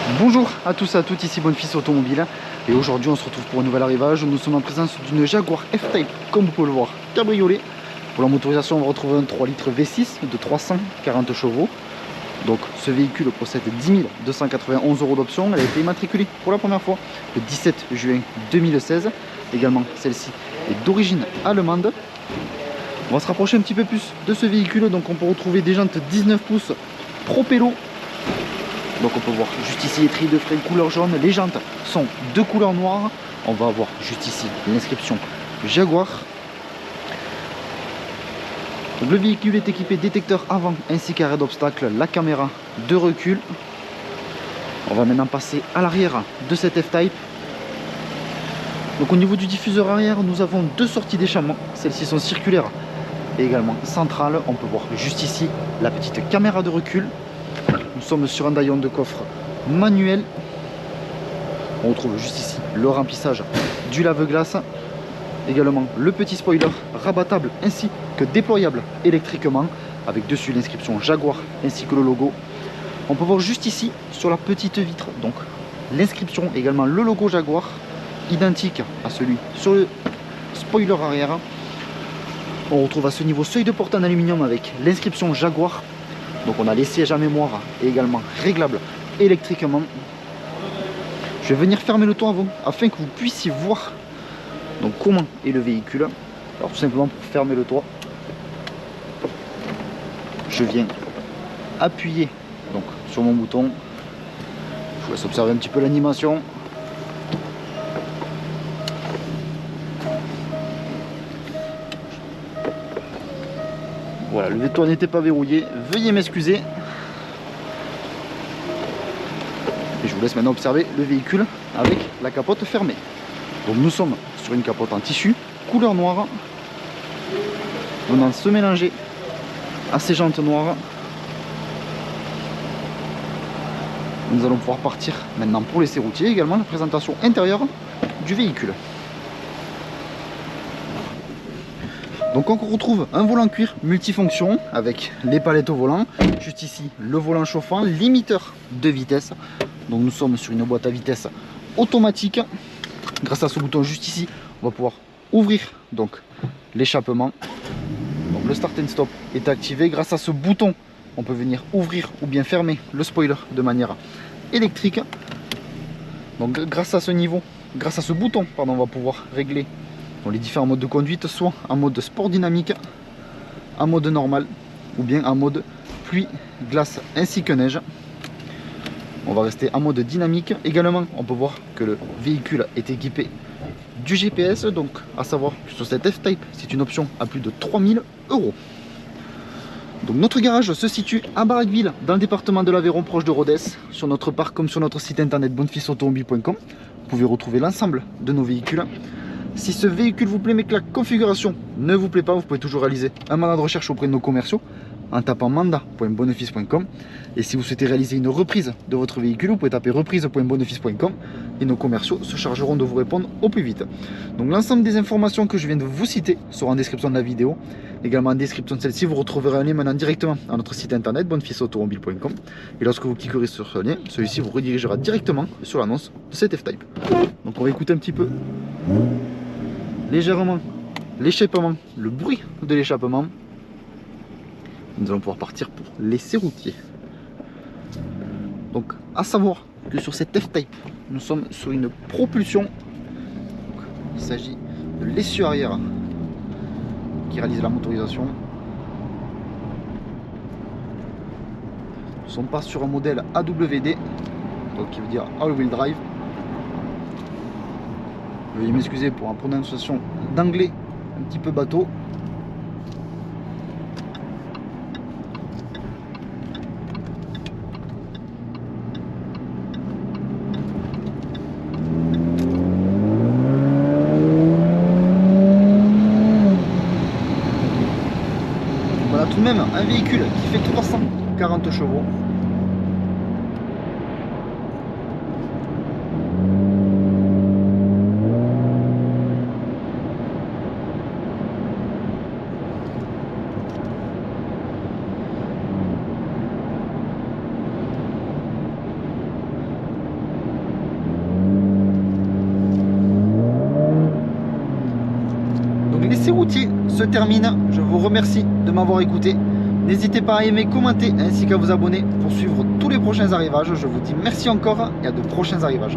Bonjour à tous et à toutes, ici Bonfils Automobile et aujourd'hui on se retrouve pour un nouvel arrivage. Nous sommes en présence d'une Jaguar F-Type, comme vous pouvez le voir, cabriolet. Pour la motorisation on va retrouver un 3 litres V6 de 340 chevaux. Donc ce véhicule possède 10 291 € d'options. Elle a été immatriculée pour la première fois le 17 juin 2016. Également celle-ci est d'origine allemande. On va se rapprocher un petit peu plus de ce véhicule. Donc on peut retrouver des jantes 19 pouces Propello. Donc on peut voir juste ici les trilles de frein couleur jaune. Les jantes sont de couleur noire. On va avoir juste ici l'inscription Jaguar. Donc le véhicule est équipé détecteur avant ainsi qu'arrêt d'obstacle, la caméra de recul. On va maintenant passer à l'arrière de cette F-Type. Donc au niveau du diffuseur arrière, nous avons deux sorties d'échappement. Celles-ci sont circulaires et également centrales. On peut voir juste ici la petite caméra de recul. Nous sommes sur un daillon de coffre manuel. On retrouve juste ici le remplissage du lave-glace. Également le petit spoiler rabattable ainsi que déployable électriquement avec dessus l'inscription Jaguar ainsi que le logo. On peut voir juste ici sur la petite vitre donc l'inscription, également le logo Jaguar identique à celui sur le spoiler arrière. On retrouve à ce niveau seuil de porte en aluminium avec l'inscription Jaguar. Donc on a les sièges à mémoire et également réglables électriquement. Je vais venir fermer le toit avant afin que vous puissiez voir donc comment est le véhicule. Alors tout simplement pour fermer le toit, je viens appuyer donc sur mon bouton. Je vous laisse observer un petit peu l'animation. Voilà, le toit n'était pas verrouillé, veuillez m'excuser. Et je vous laisse maintenant observer le véhicule avec la capote fermée. Donc nous sommes sur une capote en tissu, couleur noire, venant se mélanger à ces jantes noires. Nous allons pouvoir partir maintenant pour l'essai routier, également la présentation intérieure du véhicule. Donc on retrouve un volant cuir multifonction avec les palettes au volant. Juste ici le volant chauffant, limiteur de vitesse. Donc nous sommes sur une boîte à vitesse automatique. Grâce à ce bouton juste ici, on va pouvoir ouvrir donc l'échappement. Donc le start and stop est activé. Grâce à ce bouton, on peut venir ouvrir ou bien fermer le spoiler de manière électrique. Donc grâce à ce bouton, pardon, on va pouvoir régler les différents modes de conduite, soit en mode sport dynamique, en mode normal ou bien en mode pluie, glace ainsi que neige. On va rester en mode dynamique. Également on peut voir que le véhicule est équipé du GPS, donc à savoir que sur cette F-Type c'est une option à plus de 3000 €. Donc notre garage se situe à Barraqueville dans le département de l'Aveyron, proche de Rodez. Sur notre parc comme sur notre site internet bonfilsautomobile.com, vous pouvez retrouver l'ensemble de nos véhicules. Si ce véhicule vous plaît mais que la configuration ne vous plaît pas, vous pouvez toujours réaliser un mandat de recherche auprès de nos commerciaux en tapant mandat.bonefils.com. Et si vous souhaitez réaliser une reprise de votre véhicule, vous pouvez taper reprise.bonefils.com et nos commerciaux se chargeront de vous répondre au plus vite. Donc l'ensemble des informations que je viens de vous citer seront en description de la vidéo. Également en description de celle-ci, vous retrouverez un lien maintenant directement à notre site internet bonefilsautomobile.com. Et lorsque vous cliquerez sur ce lien, celui-ci vous redirigera directement sur l'annonce de cette F-Type. Donc on va écouter un petit peu légèrement l'échappement, le bruit de l'échappement. Nous allons pouvoir partir pour l'essai routier. Donc à savoir que sur cette F-Type, nous sommes sur une propulsion. Donc, il s'agit de l'essieu arrière qui réalise la motorisation. Nous ne sommes pas sur un modèle AWD, donc qui veut dire all-wheel drive. Veuillez m'excuser pour une prononciation d'anglais un petit peu bateau. Voilà tout de même un véhicule qui fait 340 chevaux. routier se termine. Je vous remercie de m'avoir écouté. N'hésitez pas à aimer, commenter ainsi qu'à vous abonner pour suivre tous les prochains arrivages. Je vous dis merci encore et à de prochains arrivages.